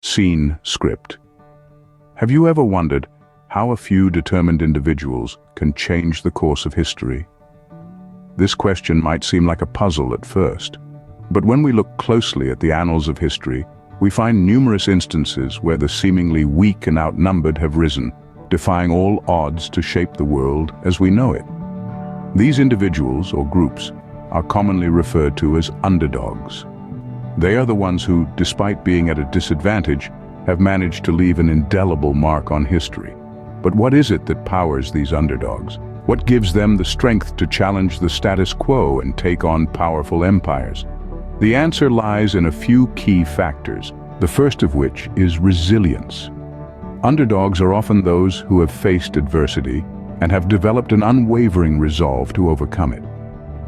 Scene script. Have you ever wondered how a few determined individuals can change the course of history? This question might seem like a puzzle at first, but when we look closely at the annals of history, we find numerous instances where the seemingly weak and outnumbered have risen, defying all odds to shape the world as we know it. These individuals, or groups, are commonly referred to as underdogs. They are the ones who, despite being at a disadvantage, have managed to leave an indelible mark on history. But what is it that powers these underdogs? What gives them the strength to challenge the status quo and take on powerful empires? The answer lies in a few key factors, the first of which is resilience. Underdogs are often those who have faced adversity and have developed an unwavering resolve to overcome it.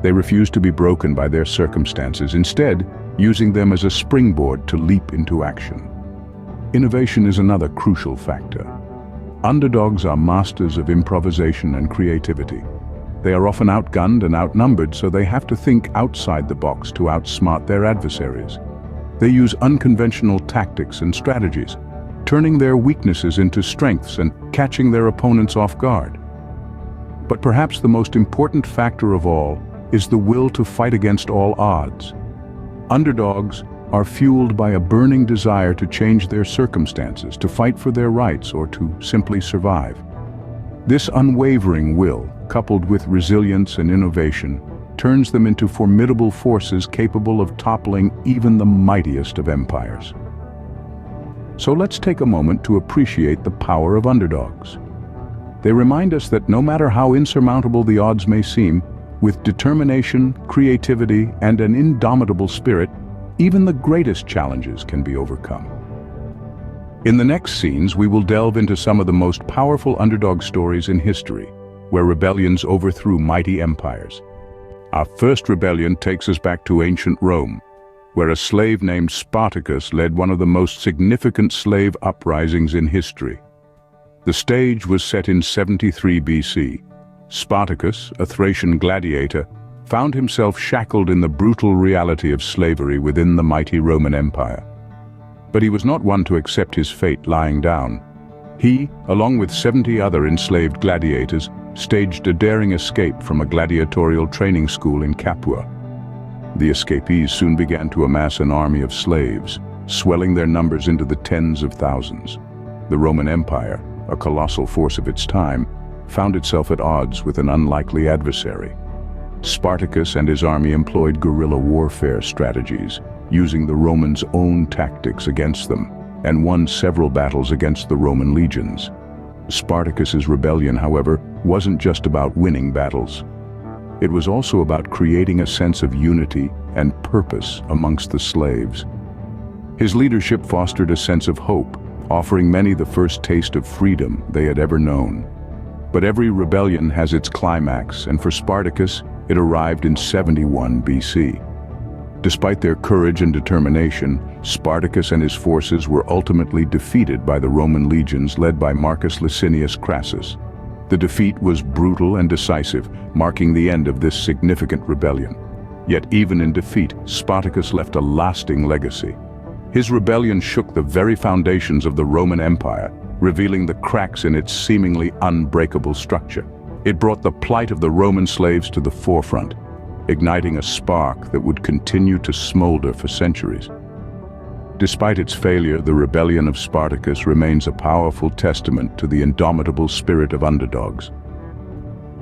They refuse to be broken by their circumstances, instead using them as a springboard to leap into action. Innovation is another crucial factor. Underdogs are masters of improvisation and creativity. They are often outgunned and outnumbered, so they have to think outside the box to outsmart their adversaries. They use unconventional tactics and strategies, turning their weaknesses into strengths and catching their opponents off guard. But perhaps the most important factor of all is the will to fight against all odds. Underdogs are fueled by a burning desire to change their circumstances, to fight for their rights, or to simply survive. This unwavering will, coupled with resilience and innovation, turns them into formidable forces capable of toppling even the mightiest of empires. So let's take a moment to appreciate the power of underdogs. They remind us that no matter how insurmountable the odds may seem, with determination, creativity, and an indomitable spirit, even the greatest challenges can be overcome. In the next scenes, we will delve into some of the most powerful underdog stories in history, where rebellions overthrew mighty empires. Our first rebellion takes us back to ancient Rome, where a slave named Spartacus led one of the most significant slave uprisings in history. The stage was set in 73 BC. Spartacus, a Thracian gladiator, found himself shackled in the brutal reality of slavery within the mighty Roman Empire. But he was not one to accept his fate lying down. He, along with 70 other enslaved gladiators, staged a daring escape from a gladiatorial training school in Capua. The escapees soon began to amass an army of slaves, swelling their numbers into the tens of thousands. The Roman Empire, a colossal force of its time, found itself at odds with an unlikely adversary. Spartacus and his army employed guerrilla warfare strategies, using the Romans' own tactics against them, and won several battles against the Roman legions. Spartacus's rebellion, however, wasn't just about winning battles. It was also about creating a sense of unity and purpose amongst the slaves. His leadership fostered a sense of hope, offering many the first taste of freedom they had ever known. But every rebellion has its climax, and for Spartacus, it arrived in 71 BC. Despite their courage and determination, Spartacus and his forces were ultimately defeated by the Roman legions led by Marcus Licinius Crassus. The defeat was brutal and decisive, marking the end of this significant rebellion. Yet even in defeat, Spartacus left a lasting legacy. His rebellion shook the very foundations of the Roman Empire, revealing the cracks in its seemingly unbreakable structure. It brought the plight of the Roman slaves to the forefront, igniting a spark that would continue to smolder for centuries. Despite its failure, the rebellion of Spartacus remains a powerful testament to the indomitable spirit of underdogs.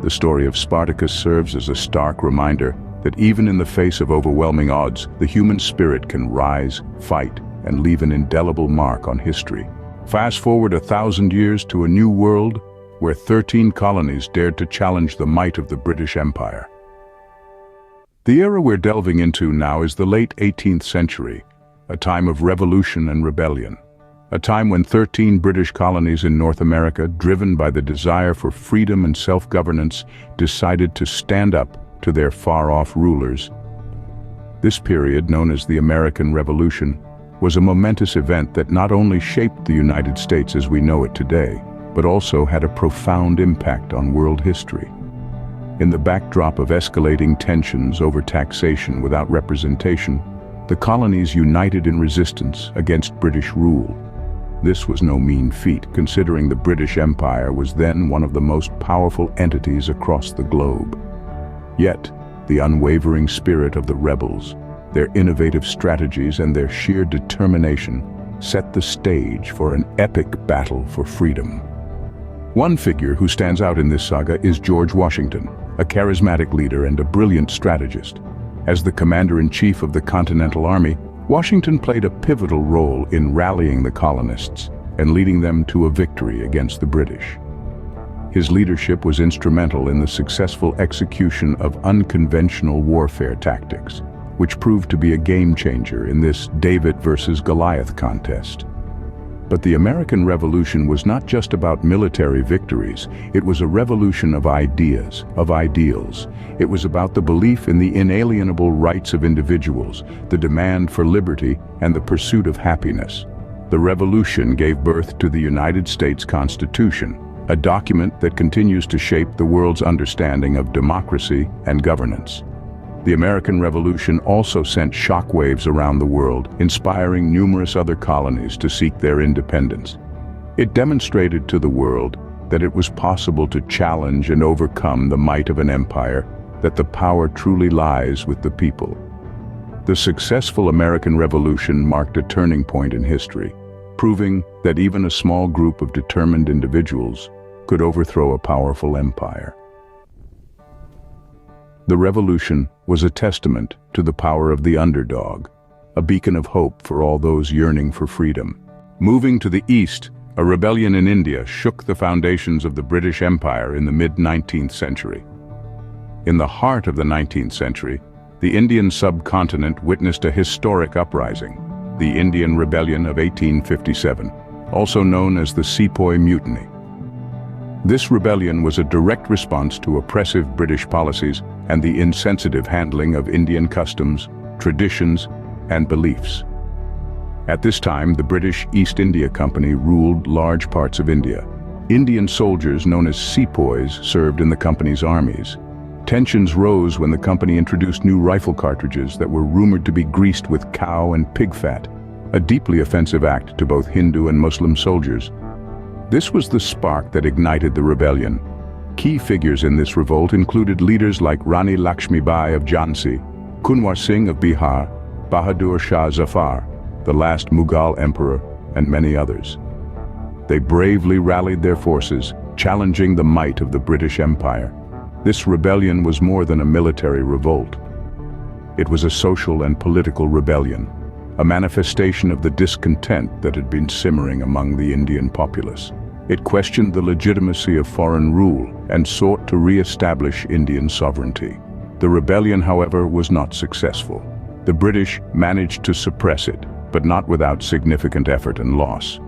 The story of Spartacus serves as a stark reminder that even in the face of overwhelming odds, the human spirit can rise, fight, and leave an indelible mark on history. Fast forward 1,000 years to a new world where 13 colonies dared to challenge the might of the British Empire. The era we're delving into now is the late 18th century, a time of revolution and rebellion. A time when 13 British colonies in North America, driven by the desire for freedom and self-governance, decided to stand up to their far-off rulers. This period, known as the American Revolution, was a momentous event that not only shaped the United States as we know it today, but also had a profound impact on world history. In the backdrop of escalating tensions over taxation without representation, the colonies united in resistance against British rule. This was no mean feat, considering the British Empire was then one of the most powerful entities across the globe. Yet, the unwavering spirit of the rebels, their innovative strategies and their sheer determination set the stage for an epic battle for freedom. One figure who stands out in this saga is George Washington, a charismatic leader and a brilliant strategist. As the commander-in-chief of the Continental Army, Washington played a pivotal role in rallying the colonists and leading them to a victory against the British. His leadership was instrumental in the successful execution of unconventional warfare tactics, which proved to be a game-changer in this David versus Goliath contest. But the American Revolution was not just about military victories. It was a revolution of ideas, of ideals. It was about the belief in the inalienable rights of individuals, the demand for liberty, and the pursuit of happiness. The revolution gave birth to the United States Constitution, a document that continues to shape the world's understanding of democracy and governance. The American Revolution also sent shockwaves around the world, inspiring numerous other colonies to seek their independence. It demonstrated to the world that it was possible to challenge and overcome the might of an empire, that the power truly lies with the people. The successful American Revolution marked a turning point in history, proving that even a small group of determined individuals could overthrow a powerful empire. The revolution was a testament to the power of the underdog, a beacon of hope for all those yearning for freedom. Moving to the east, a rebellion in India shook the foundations of the British Empire in the mid-19th century. In the heart of the 19th century, the Indian subcontinent witnessed a historic uprising, the Indian Rebellion of 1857, also known as the Sepoy Mutiny. This rebellion was a direct response to oppressive British policies and the insensitive handling of Indian customs, traditions, and beliefs. At this time, the British East India Company ruled large parts of India. Indian soldiers known as sepoys served in the company's armies. Tensions rose when the company introduced new rifle cartridges that were rumored to be greased with cow and pig fat, a deeply offensive act to both Hindu and Muslim soldiers. This was the spark that ignited the rebellion. Key figures in this revolt included leaders like Rani Lakshmibai of Jhansi, Kunwar Singh of Bihar, Bahadur Shah Zafar, the last Mughal emperor, and many others. They bravely rallied their forces, challenging the might of the British Empire. This rebellion was more than a military revolt. It was a social and political rebellion, a manifestation of the discontent that had been simmering among the Indian populace. It questioned the legitimacy of foreign rule and sought to re-establish Indian sovereignty. The rebellion, however, was not successful. The British managed to suppress it, but not without significant effort and loss.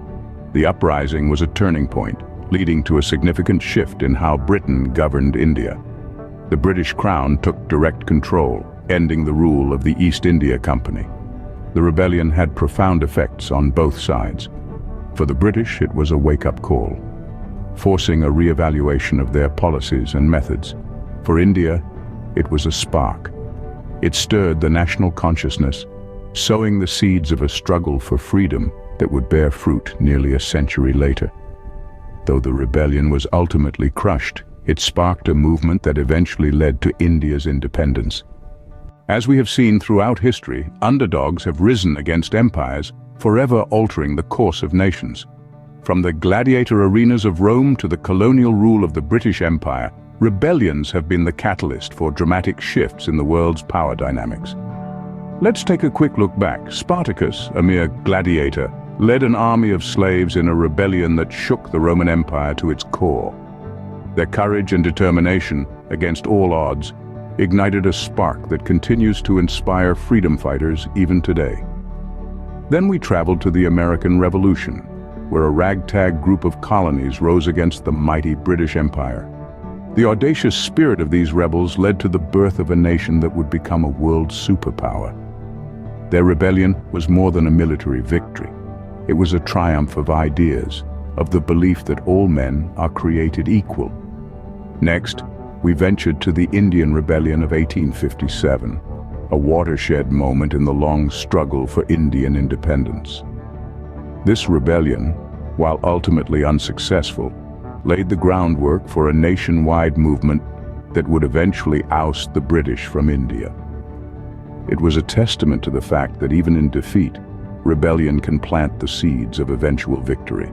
The uprising was a turning point, leading to a significant shift in how Britain governed India. The British Crown took direct control, ending the rule of the East India Company. The rebellion had profound effects on both sides. For the British, it was a wake-up call, forcing a re-evaluation of their policies and methods. For India, it was a spark. It stirred the national consciousness, sowing the seeds of a struggle for freedom that would bear fruit nearly a century later. Though the rebellion was ultimately crushed, it sparked a movement that eventually led to India's independence. As we have seen throughout history, underdogs have risen against empires, forever altering the course of nations. From the gladiator arenas of Rome to the colonial rule of the British Empire, rebellions have been the catalyst for dramatic shifts in the world's power dynamics. Let's take a quick look back. Spartacus, a mere gladiator, led an army of slaves in a rebellion that shook the Roman Empire to its core. Their courage and determination, against all odds, ignited a spark that continues to inspire freedom fighters even today. Then we traveled to the American Revolution, where a ragtag group of colonies rose against the mighty British Empire. The audacious spirit of these rebels led to the birth of a nation that would become a world superpower. Their rebellion was more than a military victory. It was a triumph of ideas, of the belief that all men are created equal. Next, we ventured to the Indian Rebellion of 1857, a watershed moment in the long struggle for Indian independence. This rebellion, while ultimately unsuccessful, laid the groundwork for a nationwide movement that would eventually oust the British from India. It was a testament to the fact that even in defeat, rebellion can plant the seeds of eventual victory.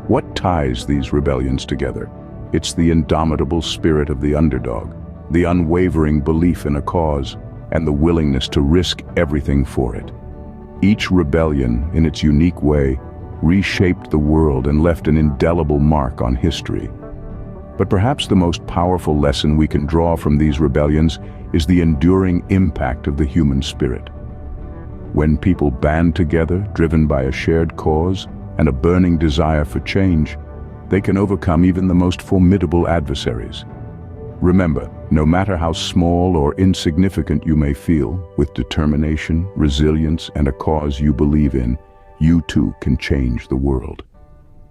What ties these rebellions together? It's the indomitable spirit of the underdog, the unwavering belief in a cause, and the willingness to risk everything for it. Each rebellion, in its unique way, reshaped the world and left an indelible mark on history. But perhaps the most powerful lesson we can draw from these rebellions is the enduring impact of the human spirit. When people band together, driven by a shared cause and a burning desire for change, they can overcome even the most formidable adversaries. Remember, no matter how small or insignificant you may feel, with determination, resilience, and a cause you believe in, you too can change the world.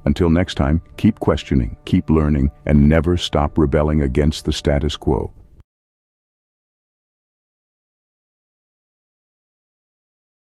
Until next time, keep questioning, keep learning, and never stop rebelling against the status quo.